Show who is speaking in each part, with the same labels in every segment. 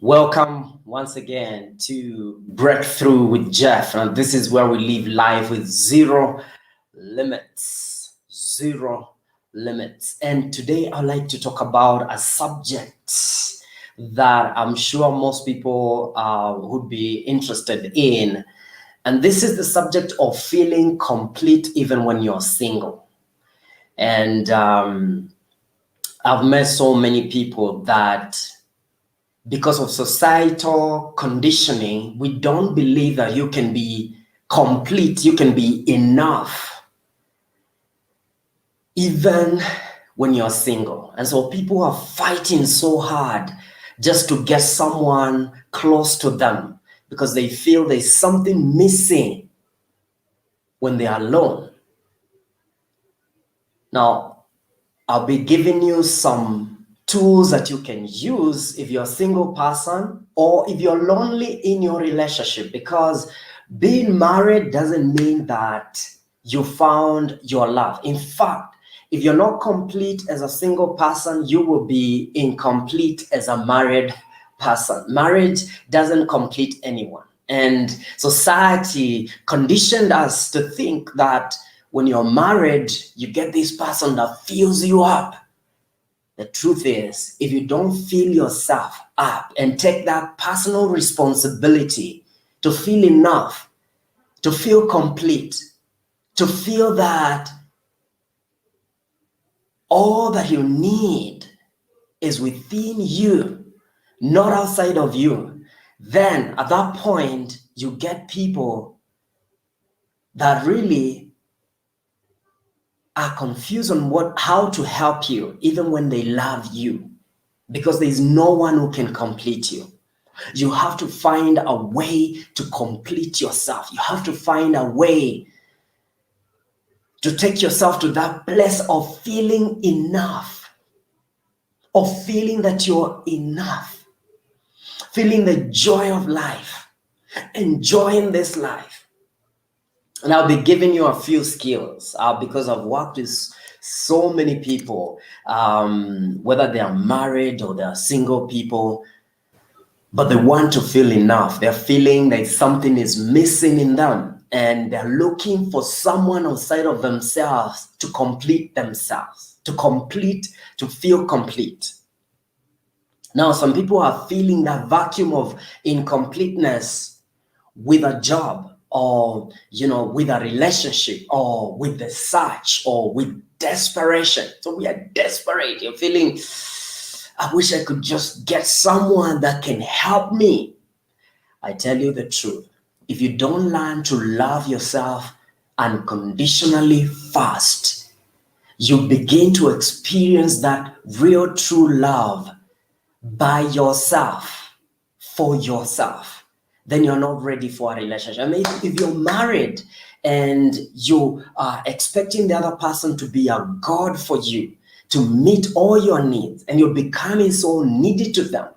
Speaker 1: Welcome once again to Breakthrough with Jeff. And this is where we live life with zero limits. Zero limits. And today I'd like to talk about a subject that I'm sure most people would be interested in. And this is the subject of feeling complete even when you're single. And I've met so many people that because of societal conditioning, we don't believe that you can be complete, you can be enough, even when you're single. And so people are fighting so hard just to get someone close to them because they feel there's something missing when they are alone. Now, I'll be giving you some tools that you can use if you're a single person or if you're lonely in your relationship, because being married doesn't mean that you found your love. In fact, if you're not complete as a single person, you will be incomplete as a married person. Marriage doesn't complete anyone. And society conditioned us to think that when you're married, you get this person that fills you up. The truth is, if you don't fill yourself up and take that personal responsibility to feel enough, to feel complete, to feel that all that you need is within you, not outside of you, then at that point, you get people that really are confused on how to help you, even when they love you, because there is no one who can complete you. You have to find a way to complete yourself. You have to find a way to take yourself to that place of feeling enough, of feeling that you're enough, feeling the joy of life, enjoying this life. And I'll be giving you a few skills because I've worked with so many people, whether they are married or they are single people, but they want to feel enough. They're feeling like something is missing in them, and they're looking for someone outside of themselves to complete themselves, to feel complete. Now, some people are feeling that vacuum of incompleteness with a job, or with a relationship, or with the search, or with desperation. So we are desperate. You're feeling, I wish I could just get someone that can help me. I tell you the truth. If you don't learn to love yourself unconditionally first, you begin to experience that real true love by yourself, for yourself. Then you're not ready for a relationship. I mean, if you're married and you are expecting the other person to be a God for you, to meet all your needs, and you're becoming so needy to them,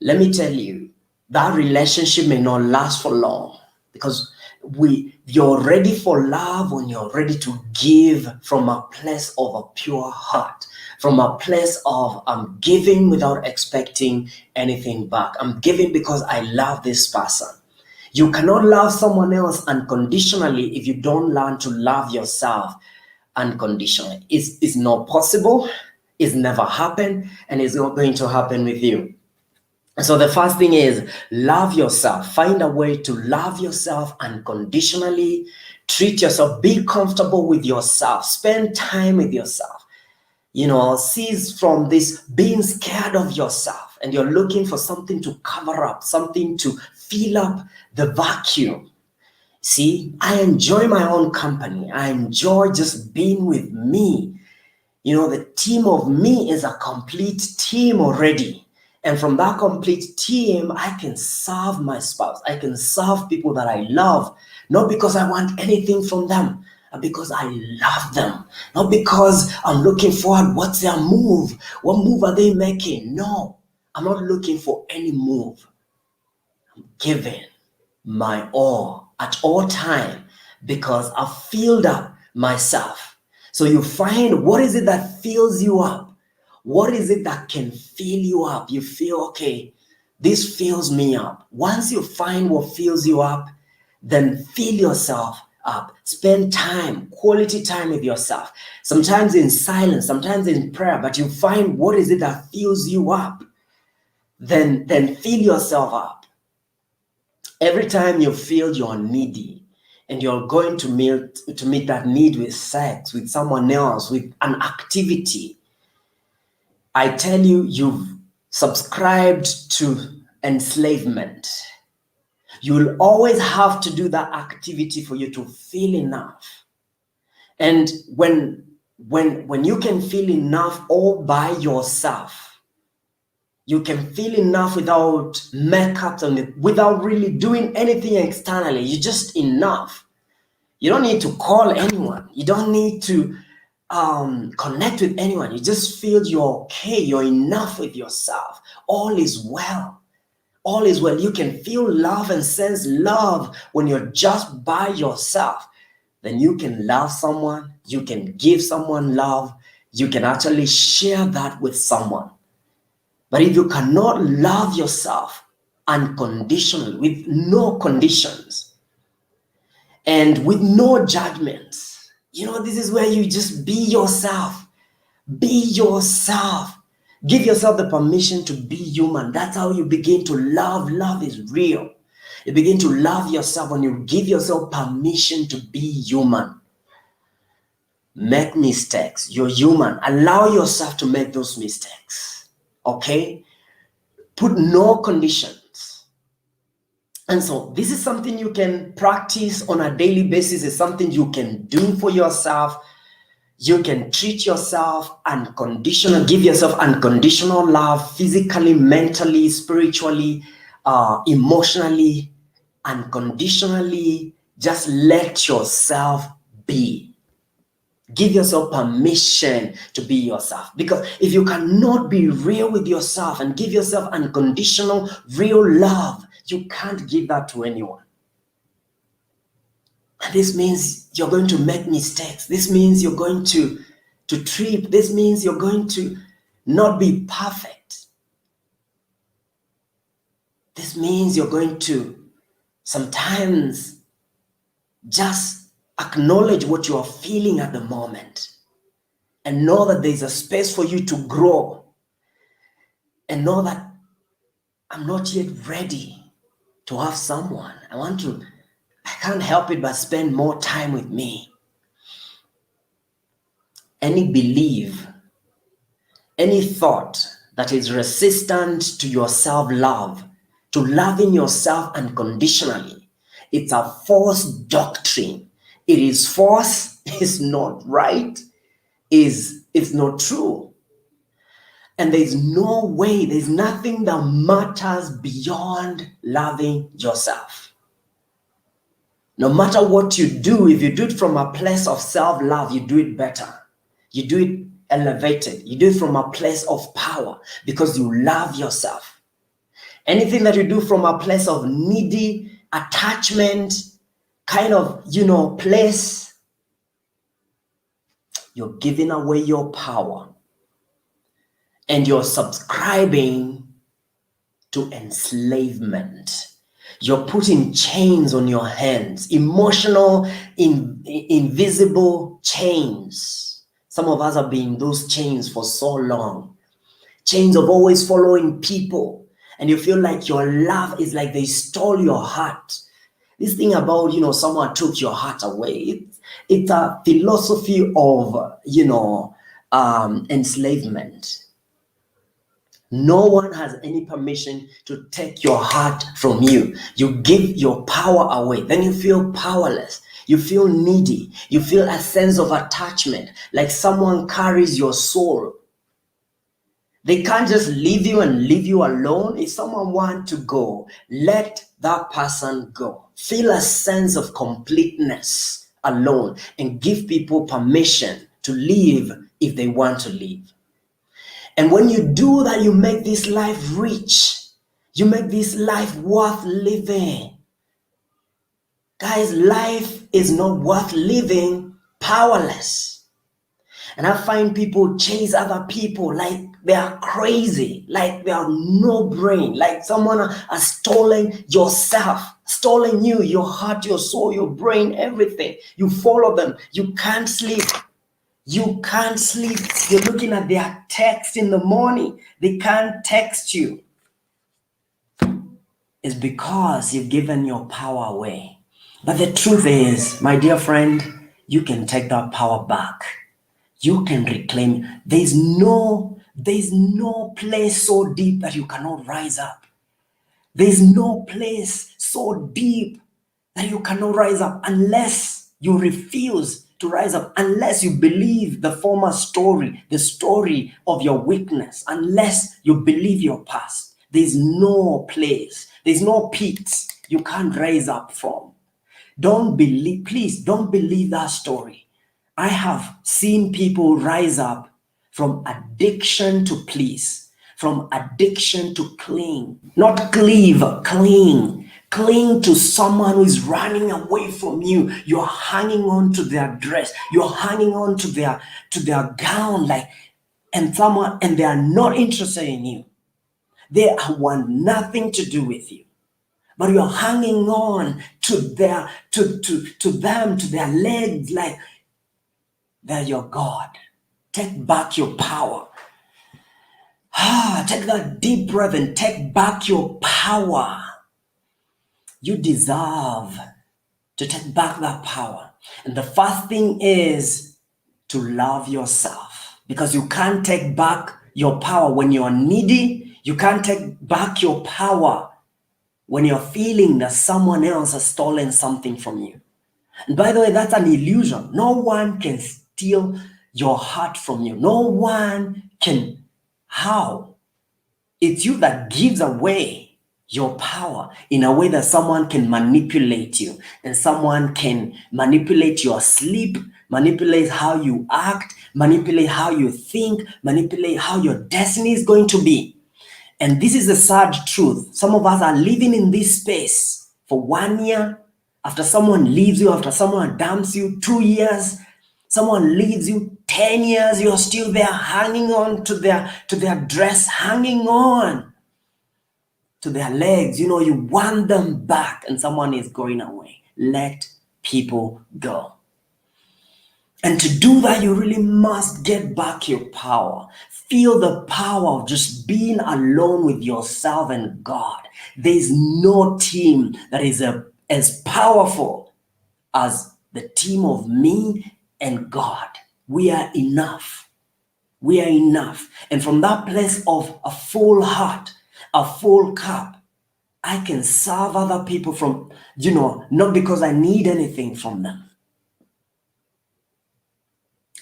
Speaker 1: let me tell you, that relationship may not last for long, because you're ready for love when you're ready to give from a place of a pure heart, from a place of I'm giving without expecting anything back. I'm giving because I love this person. You cannot love someone else unconditionally if you don't learn to love yourself unconditionally. It's not possible, it's never happened, and it's not going to happen with you. So the first thing is love yourself. Find a way to love yourself unconditionally. Treat yourself. Be comfortable with yourself. Spend time with yourself. Cease from this being scared of yourself and you're looking for something to cover up, something to fill up the vacuum. See, I enjoy my own company. I enjoy just being with me. The team of me is a complete team already. And from that complete team, I can serve my spouse. I can serve people that I love, not because I want anything from them, but because I love them. Not because I'm looking forward, what's their move? What move are they making? No, I'm not looking for any move. I'm giving my all at all time because I've filled up myself. So you find, what is it that fills you up? What is it that can fill you up? You feel, okay, This fills me up. Once you find what fills you up, then fill yourself up. Spend time, quality time with yourself. Sometimes in silence, sometimes in prayer, but you find what is it that fills you up. Then fill yourself up. Every time you feel you're needy and you're going to meet that need with sex, with someone else, with an activity, I tell you, you've subscribed to enslavement. You will always have to do that activity for you to feel enough. And when you can feel enough all by yourself, you can feel enough without makeup on it, without really doing anything externally. You're just enough. You don't need to call anyone. You don't need to connect with anyone. You just feel you're okay. You're enough with yourself. All is well. All is well. You can feel love and sense love when you're just by yourself. Then you can love someone. You can give someone love. You can actually share that with someone. But if you cannot love yourself unconditionally, with no conditions, and with no judgments, this is where you just be yourself. Be yourself. Give yourself the permission to be human. That's how you begin to love. Love is real. You begin to love yourself when you give yourself permission to be human. Make mistakes. You're human. Allow yourself to make those mistakes. Okay? Put no conditions. And so this is something you can practice on a daily basis. It's something you can do for yourself. You can treat yourself unconditional, give yourself unconditional love, physically, mentally, spiritually, emotionally, unconditionally. Just let yourself be. Give yourself permission to be yourself. Because if you cannot be real with yourself and give yourself unconditional, real love, you can't give that to anyone. And this means you're going to make mistakes. This means you're going to trip. This means you're going to not be perfect. This means you're going to sometimes just acknowledge what you are feeling at the moment and know that there's a space for you to grow and know that I'm not yet ready to have someone. I can't help it but spend more time with me. Any belief, any thought that is resistant to your self-love, to loving yourself unconditionally, it's a false doctrine. It is false, it's not right, it's not true. And there's no way, there's nothing that matters beyond loving yourself. No matter what you do, if you do it from a place of self-love, you do it better. You do it elevated. You do it from a place of power because you love yourself. Anything that you do from a place of needy attachment, kind of, place, you're giving away your power and you're subscribing to enslavement. You're putting chains on your hands, emotional, invisible chains. Some of us are being those chains for so long. Chains of always following people. And you feel like your love is like they stole your heart. This thing about, someone took your heart away. It's a philosophy of, enslavement. No one has any permission to take your heart from you. You give your power away. Then you feel powerless. You feel needy. You feel a sense of attachment, like someone carries your soul. They can't just leave you and leave you alone. If someone wants to go, let that person go. Feel a sense of completeness alone and give people permission to leave if they want to leave. And when you do that, you make this life rich. You make this life worth living. Guys, life is not worth living powerless. And I find people chase other people like they are crazy, like they are no brain, like someone has stolen yourself, stolen you, your heart, your soul, your brain, everything. You follow them. You can't sleep. You can't sleep. You're looking at their text in the morning. They can't text you. It's because you've given your power away. But the truth is, my dear friend, you can take that power back. You can reclaim. There's no place so deep that you cannot rise up. There's no place so deep that you cannot rise up unless you refuse to rise up, unless you believe the former story, the story of your weakness, unless you believe your past. There's no place, there's no pit you can't rise up from. Please don't believe that story. I have seen people rise up from addiction to please, from addiction to cling, not cleave, cling. Cling to someone who is running away from you. You're hanging on to their dress. You're hanging on to their gown, like, and they are not interested in you. They want nothing to do with you, but you're hanging on to their to them, to their legs, like they're your God. Take back your power. Take that deep breath and take back your power. You deserve to take back that power. And the first thing is to love yourself, because you can't take back your power when you're needy. You can't take back your power when you're feeling that someone else has stolen something from you. And by the way, that's an illusion. No one can steal your heart from you. No one can. How? It's you that gives away your power in a way that someone can manipulate you, and someone can manipulate your sleep, manipulate how you act, manipulate how you think, manipulate how your destiny is going to be. And this is the sad truth. Some of us are living in this space for 1 year. After someone leaves you, after someone dumps you, 2 years, someone leaves you, 10 years, you're still there hanging on to their dress, hanging on to their legs. You know, you want them back and someone is going away. Let people go. And to do that, you really must get back your power. Feel the power of just being alone with yourself and God. There's no team that is as powerful as the team of me and God. We are enough. We are enough. And from that place of a full heart, a full cup, I can serve other people from, not because I need anything from them.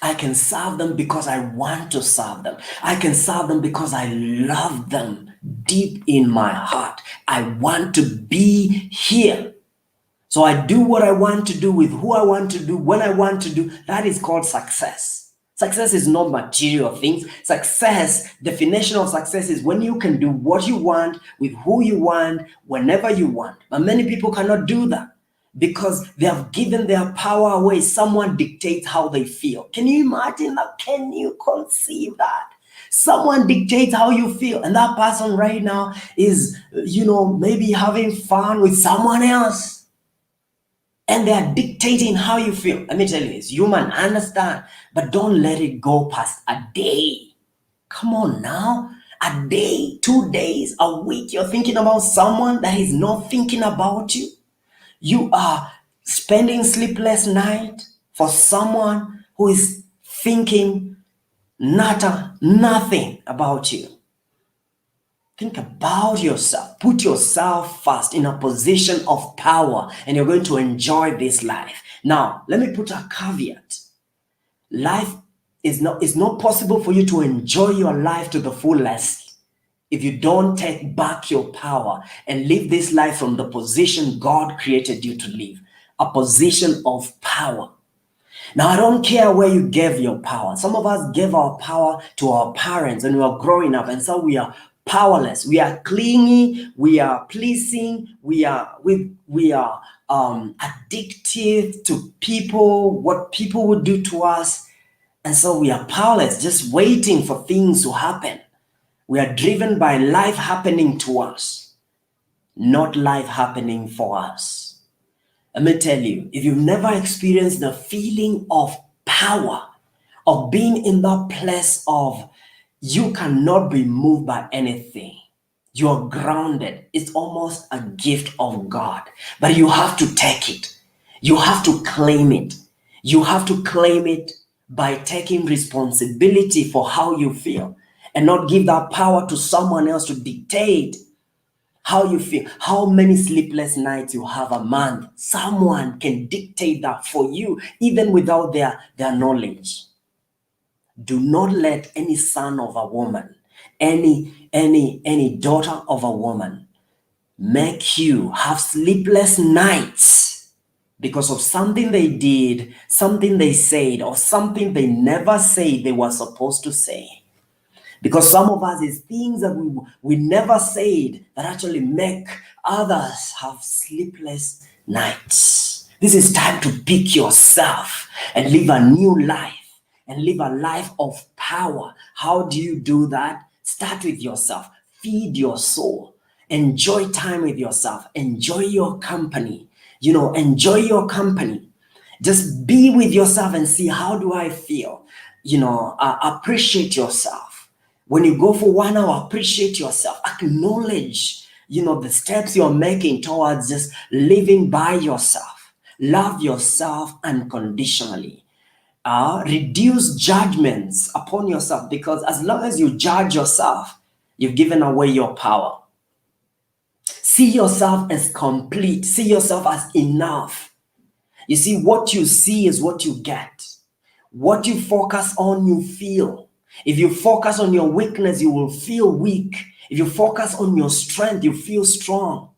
Speaker 1: I can serve them because I want to serve them. I can serve them because I love them deep in my heart. I want to be here. So I do what I want to do with who I want to do, when I want to do. That is called success. Success is not material things. Success, definition of success is when you can do what you want with who you want, whenever you want. But many people cannot do that, because they have given their power away. Someone dictates how they feel. Can you imagine that? Can you conceive that? Someone dictates how you feel, and that person right now is, maybe having fun with someone else, and they're dictating how you feel. Let me tell you, it's human, understand, but don't let it go past a day. Come on now. A day, 2 days, a week, you're thinking about someone that is not thinking about you. You are spending sleepless night for someone who is thinking nothing about you. Think about yourself. Put yourself first in a position of power, and you're going to enjoy this life. Now, let me put a caveat. Life is not possible for you to enjoy your life to the fullest if you don't take back your power and live this life from the position God created you to live, a position of power. Now, I don't care where you gave your power. Some of us gave our power to our parents when we were growing up, and so we are powerless. We are clingy. We are pleasing. We are addictive to people, what people would do to us. And so we are powerless, just waiting for things to happen. We are driven by life happening to us, not life happening for us. Let me tell you, if you've never experienced the feeling of power, of being in that place of you cannot be moved by anything, you're grounded, it's almost a gift of God. But you have to take it, you have to claim it. You have to claim it by taking responsibility for how you feel and not give that power to someone else to dictate how you feel, how many sleepless nights you have a month. Someone can dictate that for you, even without their knowledge. Do not let any son of a woman, any daughter of a woman make you have sleepless nights because of something they did, something they said, or something they never said they were supposed to say. Because some of us, it's things that we never said that actually make others have sleepless nights. This is time to pick yourself and live a new life and live a life of power. How do you do that? Start with yourself. Feed your soul. Enjoy time with yourself. Enjoy your company. Enjoy your company. Just be with yourself and see, how do I feel? Appreciate yourself. When you go for 1 hour, appreciate yourself. Acknowledge, the steps you're making towards just living by yourself. Love yourself unconditionally. Reduce judgments upon yourself, because as long as you judge yourself, you've given away your power. See yourself as complete. See yourself as enough. You see, what you see is what you get. What you focus on, you feel. If you focus on your weakness, you will feel weak. If you focus on your strength, you feel strong.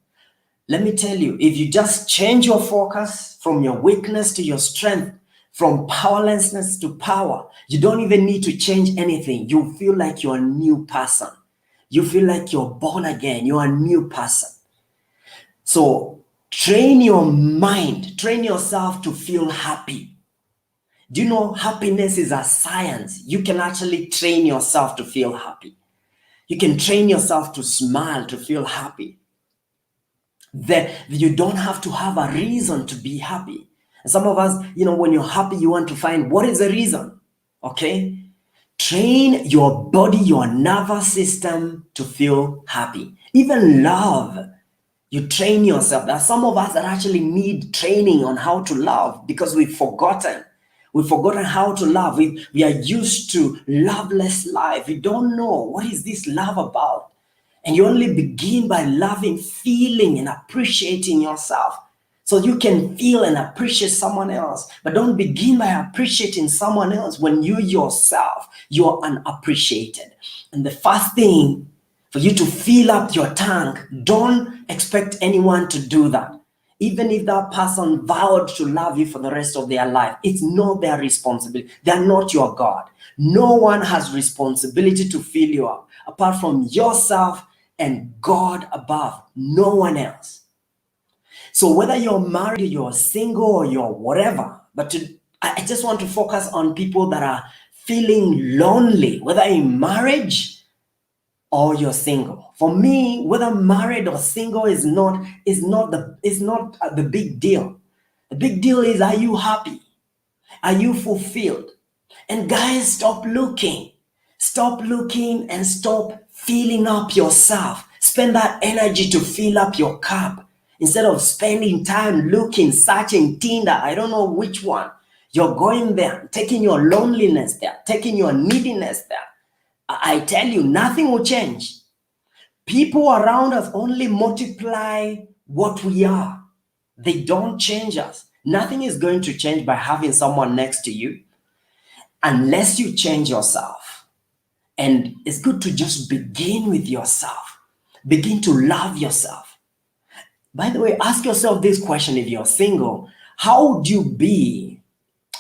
Speaker 1: Let me tell you, if you just change your focus from your weakness to your strength, from powerlessness to power, you don't even need to change anything. You feel like you're a new person. You feel like you're born again. You're a new person. So train your mind, train yourself to feel happy. Do you know happiness is a science? You can actually train yourself to feel happy. You can train yourself to smile, to feel happy. That you don't have to have a reason to be happy. Some of us, when you're happy, you want to find what is the reason. Okay? Train your body, your nervous system to feel happy. Even love. You train yourself. There are some of us that actually need training on how to love because we've forgotten. We've forgotten how to love. We are used to loveless life. We don't know what is this love about. And you only begin by loving, feeling, and appreciating yourself. So you can feel and appreciate someone else. But don't begin by appreciating someone else when you yourself, you're unappreciated. And the first thing for you to fill up your tank, don't expect anyone to do that. Even if that person vowed to love you for the rest of their life, it's not their responsibility. They're not your God. No one has responsibility to fill you up apart from yourself and God above. No one else. So whether you're married, you're single, or you're whatever, I just want to focus on people that are feeling lonely, whether in marriage or you're single. For me, whether married or single is not the big deal. The big deal is, are you happy? Are you fulfilled? And guys, stop looking and stop filling up yourself. Spend that energy to fill up your cup instead of spending time looking, searching Tinder. I don't know which one. You're going there, taking your loneliness there, taking your neediness there. I tell you, nothing will change. People around us only multiply what we are. They don't change us. Nothing is going to change by having someone next to you unless you change yourself. And it's good to just begin with yourself. Begin to love yourself. By the way, ask yourself this question: if you're single, how would you be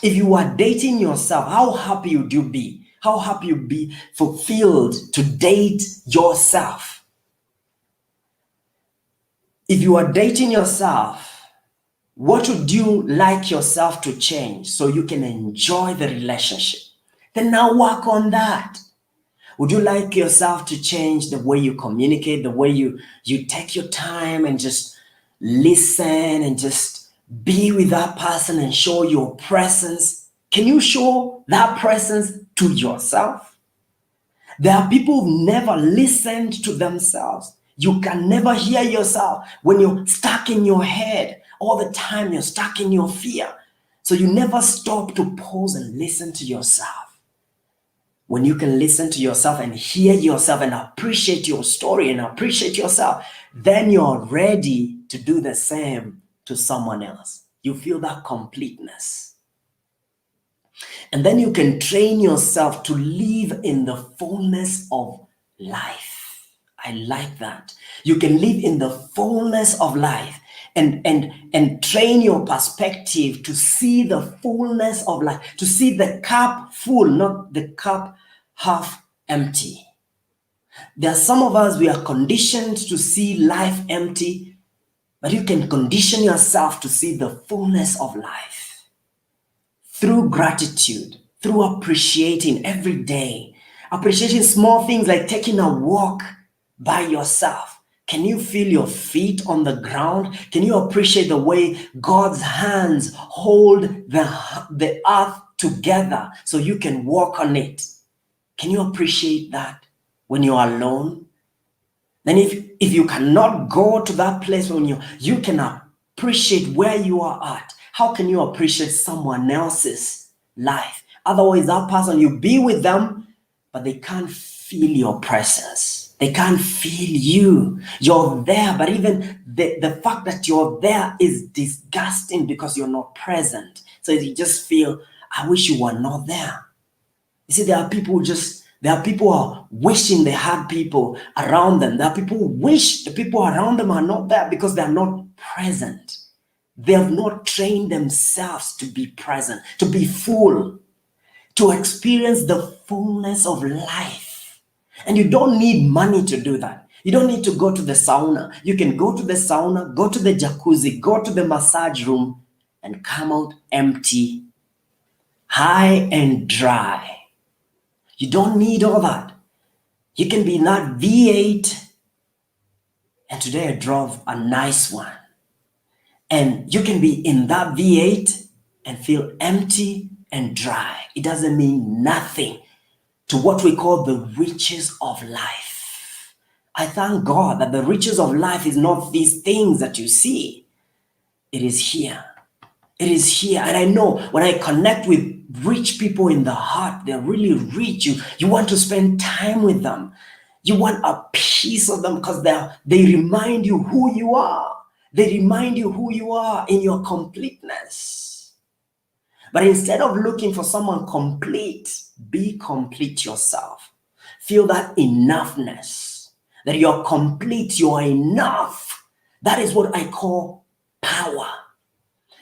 Speaker 1: if you were dating yourself? How happy would you be? How happy would you be fulfilled to date yourself? If you are dating yourself, what would you like yourself to change so you can enjoy the relationship? Then now work on that. Would you like yourself to change the way you communicate, the way you take your time and just listen and just be with that person and show your presence? Can you show that presence to yourself? There are people who've never listened to themselves. You can never hear yourself when you're stuck in your head all the time. You're stuck in your fear. So you never stop to pause and listen to yourself. When you can listen to yourself and hear yourself and appreciate your story and appreciate yourself, then you're ready to do the same to someone else. You feel that completeness. And then you can train yourself to live in the fullness of life. I like that. You can live in the fullness of life and train your perspective to see the fullness of life, to see the cup full, not the cup half empty. There are some of us, we are conditioned to see life empty, but you can condition yourself to see the fullness of life through gratitude, through appreciating every day, appreciating small things like taking a walk by yourself. Can you feel your feet on the ground? Can you appreciate the way God's hands hold the earth together so you can walk on it? Can you appreciate that when you are alone? Then if you cannot go to that place when you can appreciate where you are at, how can you appreciate someone else's life? Otherwise, that person, you be with them, but they can't feel your presence. They can't feel you. You're there, but even the fact that you're there is disgusting because you're not present. So you just feel, I wish you were not there. You see, there are people who are wishing they had people around them. There are people who wish the people around them are not there because they are not present. They have not trained themselves to be present, to be full, to experience the fullness of life. And you don't need money to do that. You don't need to go to the sauna. You can go to the sauna, go to the jacuzzi, go to the massage room, and come out empty, high and dry. You don't need all that. You can be in that V8, and today I drove a nice one. And you can be in that V8 and feel empty and dry. It doesn't mean nothing to what we call the riches of life. I thank God that the riches of life is not these things that you see. It is here. It is here. And I know when I connect with rich people in the heart, they're really rich. You want to spend time with them. You want a piece of them because they remind you who you are. They remind you who you are in your completeness. But instead of looking for someone complete, be complete yourself. Feel that enoughness, that you're complete, you're enough. That is what I call power.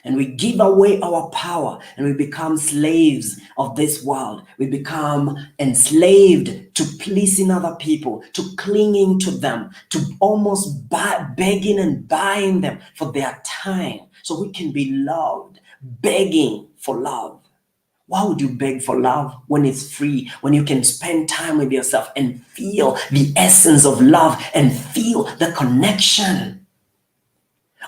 Speaker 1: And we give away our power and we become slaves of this world. We become enslaved to pleasing other people, to clinging to them, to almost begging and buying them for their time so we can be loved, begging for love. Why would you beg for love when it's free, when you can spend time with yourself and feel the essence of love and feel the connection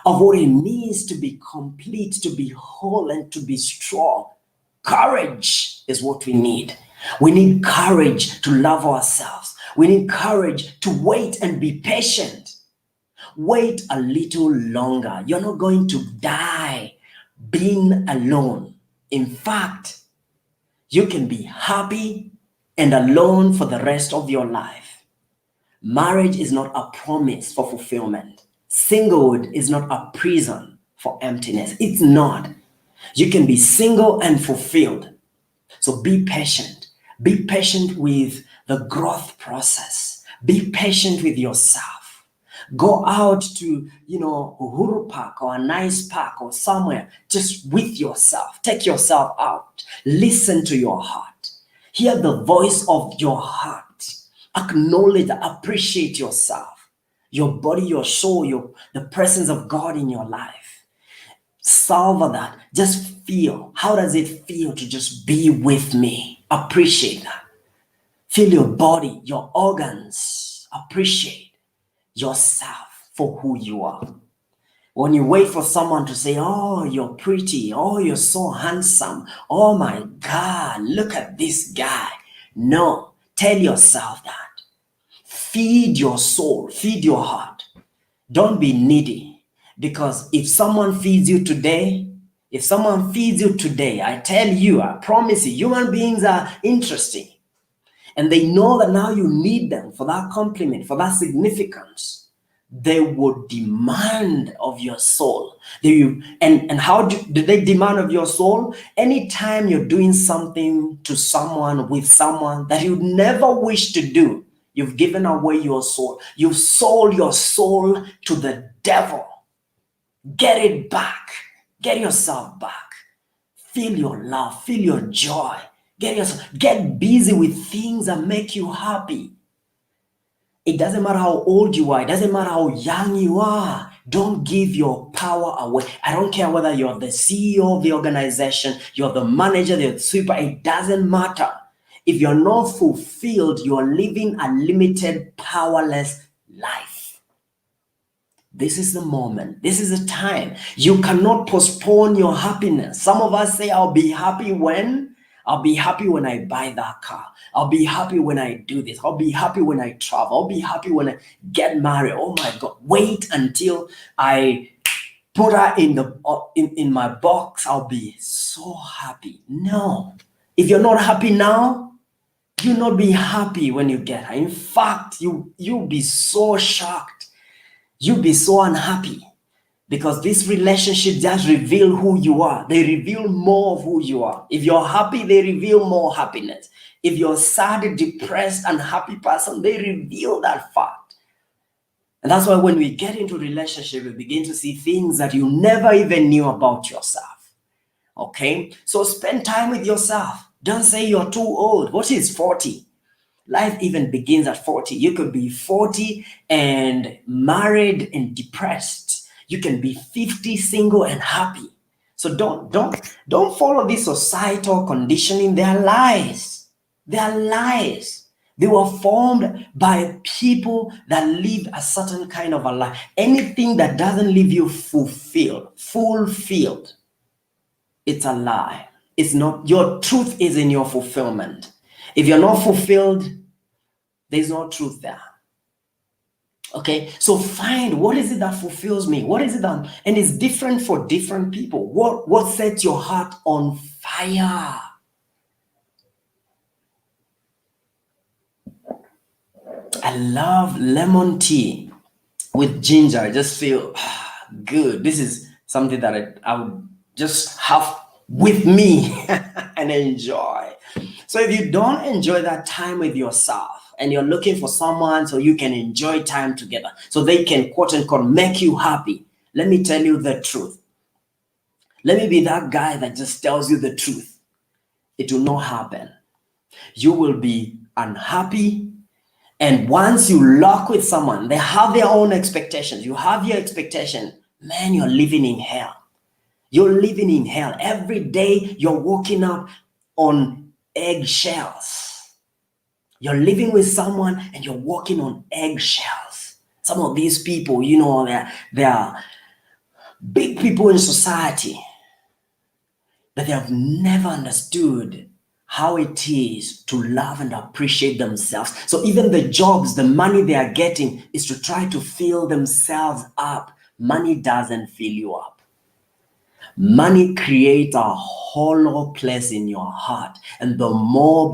Speaker 1: of what it means to be complete, to be whole, and to be strong? Courage is what we need. We need courage to love ourselves. We need courage to wait and be patient. Wait a little longer. You're not going to die being alone. In fact, you can be happy and alone for the rest of your life. Marriage is not a promise for fulfillment. Singlehood is not a prison for emptiness. It's not. You can be single and fulfilled. So be patient. Be patient with the growth process. Be patient with yourself. Go out to, Uhuru Park or a nice park or somewhere just with yourself. Take yourself out. Listen to your heart. Hear the voice of your heart. Acknowledge, appreciate yourself, your body, your soul, the presence of God in your life. Savor that. Just feel. How does it feel to just be with me? Appreciate that. Feel your body, your organs. Appreciate yourself for who you are. When you wait for someone to say, oh, you're pretty, oh, you're so handsome, oh my God, look at this guy. No, tell yourself that. Feed your soul, feed your heart. Don't be needy. Because if someone feeds you today, I tell you, I promise you, human beings are interesting. And they know that now you need them for that compliment, for that significance. They would demand of your soul. And how do they demand of your soul? Anytime you're doing something to someone, with someone that you'd never wish to do, you've given away your soul. You've sold your soul to the devil. Get it back. Get yourself back. Feel your love. Feel your joy. Get busy with things that make you happy. It doesn't matter how old you are. It doesn't matter how young you are. Don't give your power away. I don't care whether you're the CEO of the organization, you're the manager, the sweeper. It doesn't matter. If you're not fulfilled, you're living a limited, powerless life. This is the moment. This is the time. You cannot postpone your happiness. Some of us say, I'll be happy when I buy that car. I'll be happy when I do this. I'll be happy when I travel. I'll be happy when I get married. Oh my God, wait until I put her in my box. I'll be so happy. No. If you're not happy now, you'll not be happy when you get her. In fact, you'll be so shocked. You'll be so unhappy. Because this relationship just reveal who you are. They reveal more of who you are. If you're happy, they reveal more happiness. If you're sad, depressed, unhappy person, they reveal that fact. And that's why when we get into relationship, we begin to see things that you never even knew about yourself. Okay? So spend time with yourself. Don't say you're too old. What is 40? Life even begins at 40. You could be 40 and married and depressed. You can be 50, single and happy. So don't follow this societal conditioning. They are lies. They are lies. They were formed by people that lived a certain kind of a life. Anything that doesn't leave you fulfilled, it's a lie. It's not. Your truth is in your fulfillment. If you're not fulfilled, there's no truth there. Okay, so find what is it that fulfills me? What is it that, and it's different for different people. What sets your heart on fire? I love lemon tea with ginger. I just feel good. This is something that I would just have with me and enjoy. So if you don't enjoy that time with yourself, and you're looking for someone so you can enjoy time together, so they can quote unquote make you happy, let me tell you the truth. Let me be that guy that just tells you the truth. It will not happen. You will be unhappy. And once you lock with someone, they have their own expectations. You have your expectation. Man, you're living in hell. You're living in hell. Every day you're waking up on eggshells. You're living with someone and you're walking on eggshells. Some of these people, they are big people in society, but they have never understood how it is to love and appreciate themselves. So even the jobs, the money they are getting is to try to fill themselves up. Money doesn't fill you up. Money creates a hollow place in your heart. And the more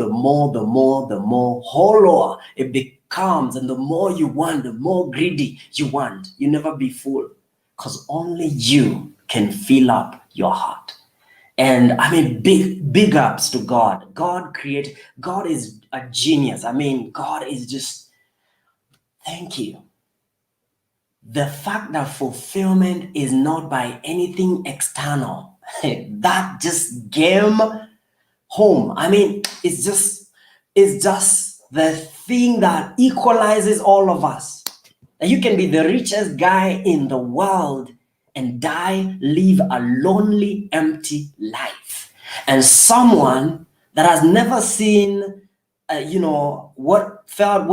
Speaker 1: hollower it becomes, and the more you want, the more greedy you want. You never be full, because only you can fill up your heart. And I mean, big ups to God. God is a genius. I mean, God is just, thank you. The fact that fulfillment is not by anything external, that just game home. I mean, it's just the thing that equalizes all of us. And you can be the richest guy in the world and live a lonely, empty life. And someone that has never seen, what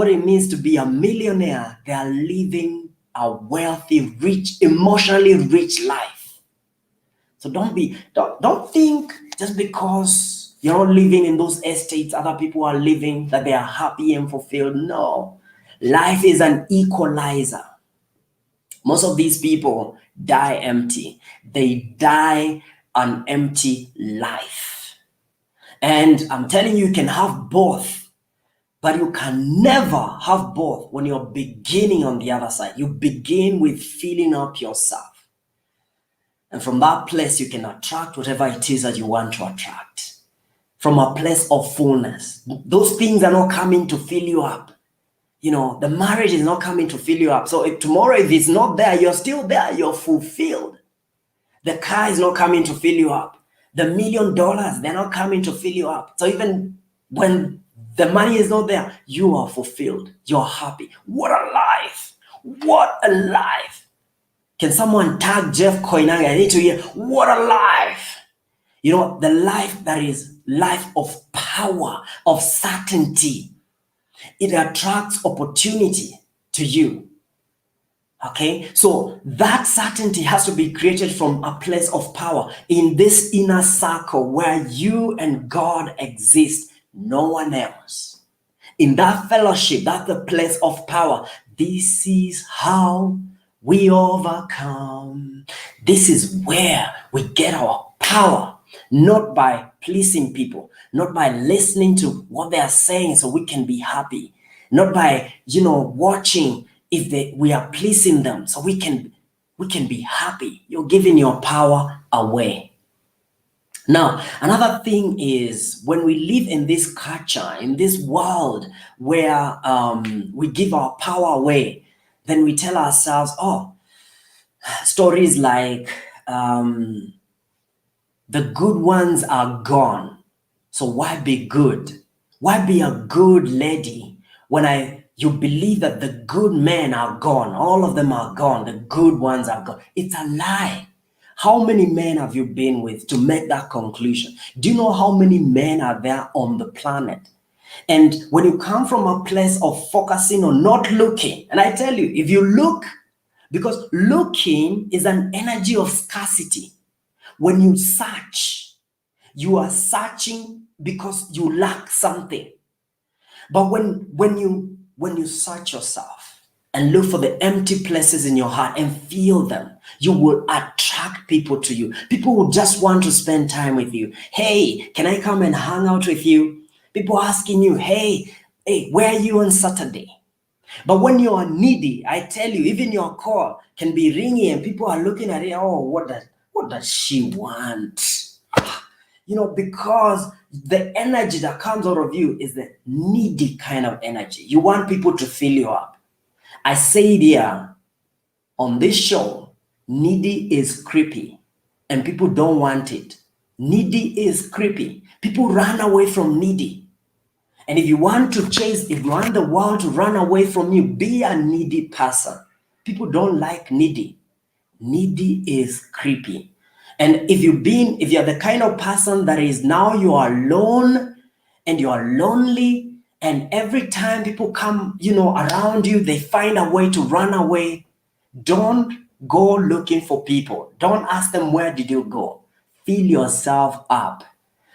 Speaker 1: it means to be a millionaire. They are living a wealthy, rich, emotionally rich life. So don't think just because you're not living in those estates other people are living that they are happy and fulfilled. No, life is an equalizer. Most of these people die empty. They die an empty life. And I'm telling you, you can have both, but you can never have both when you're beginning on the other side. You begin with filling up yourself. And from that place, you can attract whatever it is that you want to attract. From a place of fullness. Those things are not coming to fill you up. The marriage is not coming to fill you up. So if tomorrow, if it's not there, you're still there, you're fulfilled. The car is not coming to fill you up. The $1 million, they're not coming to fill you up. So even when the money is not there, you are fulfilled. You're happy. What a life. What a life. Can someone tag Jeff Koinange? I need to hear, what a life. The life that is life of power, of certainty. It attracts opportunity to you. Okay, so that certainty has to be created from a place of power in this inner circle where you and God exist, no one else. In that fellowship, that's the place of power. This is how we overcome. This is where we get our power, not by pleasing people, not by listening to what they are saying so we can be happy, not by watching if we are pleasing them so we can be happy. You're giving your power away. Now, another thing is when we live in this culture, in this world where we give our power away, then we tell ourselves, stories like the good ones are gone. So why be good? Why be a good lady when you believe that the good men are gone? All of them are gone. The good ones are gone. It's a lie. How many men have you been with to make that conclusion? Do you know how many men are there on the planet? And when you come from a place of focusing on not looking, and I tell you, if you look, because looking is an energy of scarcity. When you search, you are searching because you lack something. But when you search yourself and look for the empty places in your heart and feel them, you will attract people to you. People will just want to spend time with you. Hey, can I come and hang out with you? People asking you, hey, where are you on Saturday? But when you are needy, I tell you, even your call can be ringing and people are looking at it. Oh, what does she want? Because the energy that comes out of you is the needy kind of energy. You want people to fill you up. I say it here on this show, needy is creepy and people don't want it. Needy is creepy. People run away from needy. And if you want the world to run away from you, be a needy person. People don't like needy. Needy is creepy. And if you're the kind of person that is now you are alone and you are lonely, and every time people come, around you, they find a way to run away, don't go looking for people. Don't ask them, where did you go? Fill yourself up.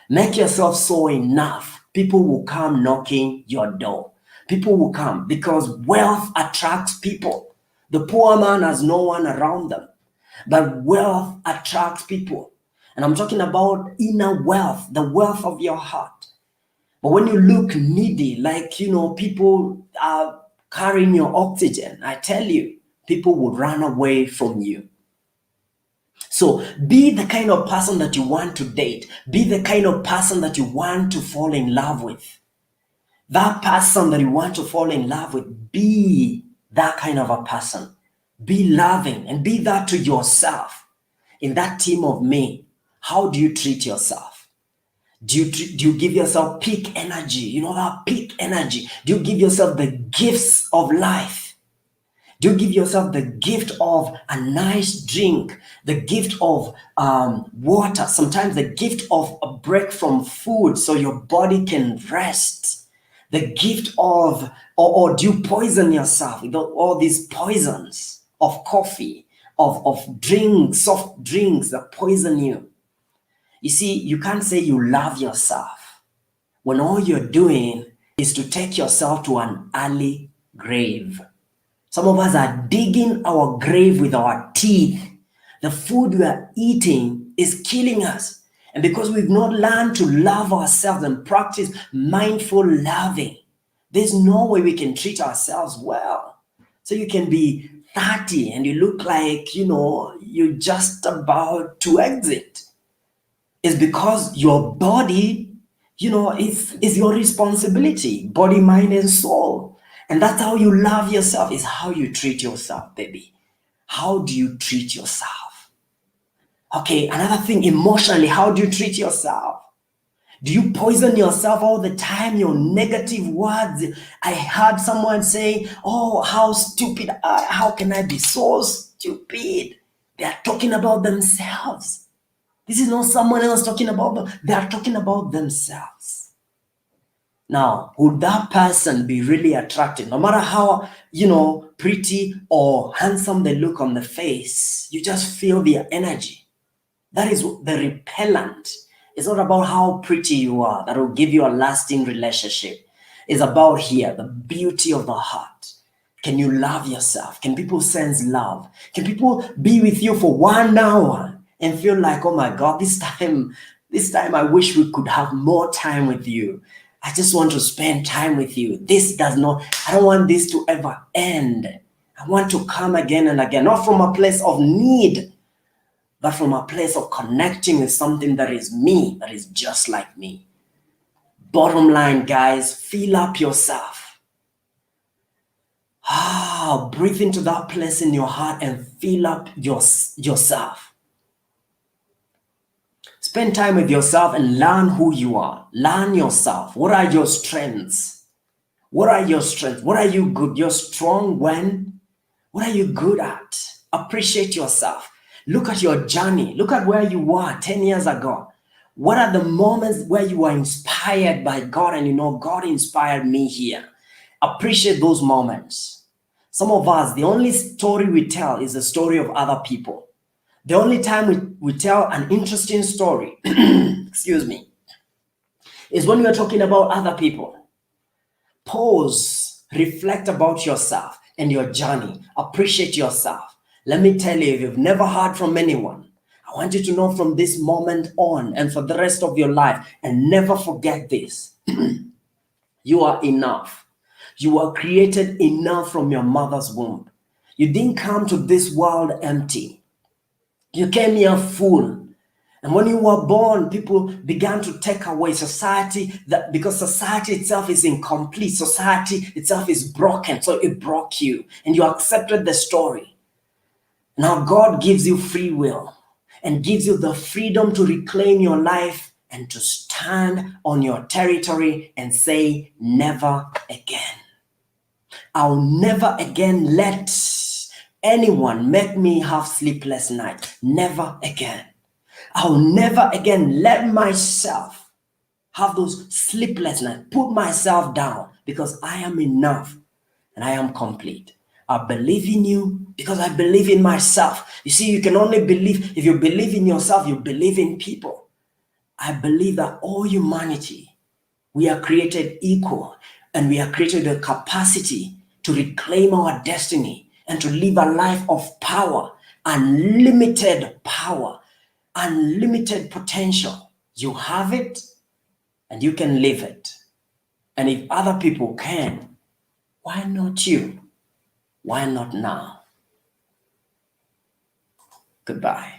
Speaker 1: Make yourself so enough. People will come knocking your door. People will come because wealth attracts people. The poor man has no one around them. But wealth attracts people. And I'm talking about inner wealth, the wealth of your heart. But when you look needy, like, people are carrying your oxygen, I tell you, people will run away from you. So be the kind of person that you want to date. Be the kind of person that you want to fall in love with. That person that you want to fall in love with, be that kind of a person. Be loving and be that to yourself. In that team of me, how do you treat yourself? Do you give yourself peak energy? That peak energy. Do you give yourself the gifts of life? Do you give yourself the gift of a nice drink, the gift of water, sometimes the gift of a break from food so your body can rest? The gift of, or do you poison yourself with all these poisons of coffee, of drinks, soft drinks that poison you? You see, you can't say you love yourself when all you're doing is to take yourself to an early grave. Some of us are digging our grave with our teeth. The food we are eating is killing us. And because we've not learned to love ourselves and practice mindful loving, there's no way we can treat ourselves well. So you can be 30 and you look like, you're just about to exit. It's because your body, is your responsibility, body, mind, and soul. And that's how you love yourself, is how you treat yourself, baby. How do you treat yourself? Okay, another thing, emotionally, how do you treat yourself? Do you poison yourself all the time? Your negative words. I heard someone say, oh, how stupid, how can I be so stupid? They are talking about themselves. This is not someone else talking about them. They are talking about themselves. Now, would that person be really attractive? No matter how, pretty or handsome they look on the face, you just feel their energy. That is the repellent. It's not about how pretty you are that will give you a lasting relationship. It's about here, the beauty of the heart. Can you love yourself? Can people sense love? Can people be with you for 1 hour and feel like, oh my God, this time I wish we could have more time with you. I just want to spend time with you. I don't want this to ever end. I want to come again and again, not from a place of need, but from a place of connecting with something that is me, that is just like me. Bottom line, guys, fill up yourself. Breathe into that place in your heart and fill up yourself. Spend time with yourself and learn who you are. Learn yourself. What are your strengths? What are your strengths? What are you good? You're strong when? What are you good at? Appreciate yourself. Look at your journey. Look at where you were 10 years ago. What are the moments where you were inspired by God and God inspired me here? Appreciate those moments. Some of us, the only story we tell is the story of other people. The only time we tell an interesting story, excuse me, is when we are talking about other people. Pause, reflect about yourself and your journey. Appreciate yourself. Let me tell you, if you've never heard from anyone, I want you to know from this moment on and for the rest of your life, and never forget this. You are enough. You are created enough from your mother's womb. You didn't come to this world empty. You came here full. And when you were born, people began to take away because society itself is incomplete. Society itself is broken. So it broke you and you accepted the story. Now God gives you free will and gives you the freedom to reclaim your life and to stand on your territory and say, never again. I'll never again let anyone make me have sleepless nights. Never again. I'll never again let myself have those sleepless nights. Put myself down because I am enough and I am complete. I believe in you because I believe in myself. You see, you can only believe, if you believe in yourself, you believe in people. I believe that all humanity, we are created equal and we are created the capacity to reclaim our destiny and to live a life of power, unlimited power, unlimited potential. You have it and you can live it. And if other people can, why not you? Why not now? Goodbye.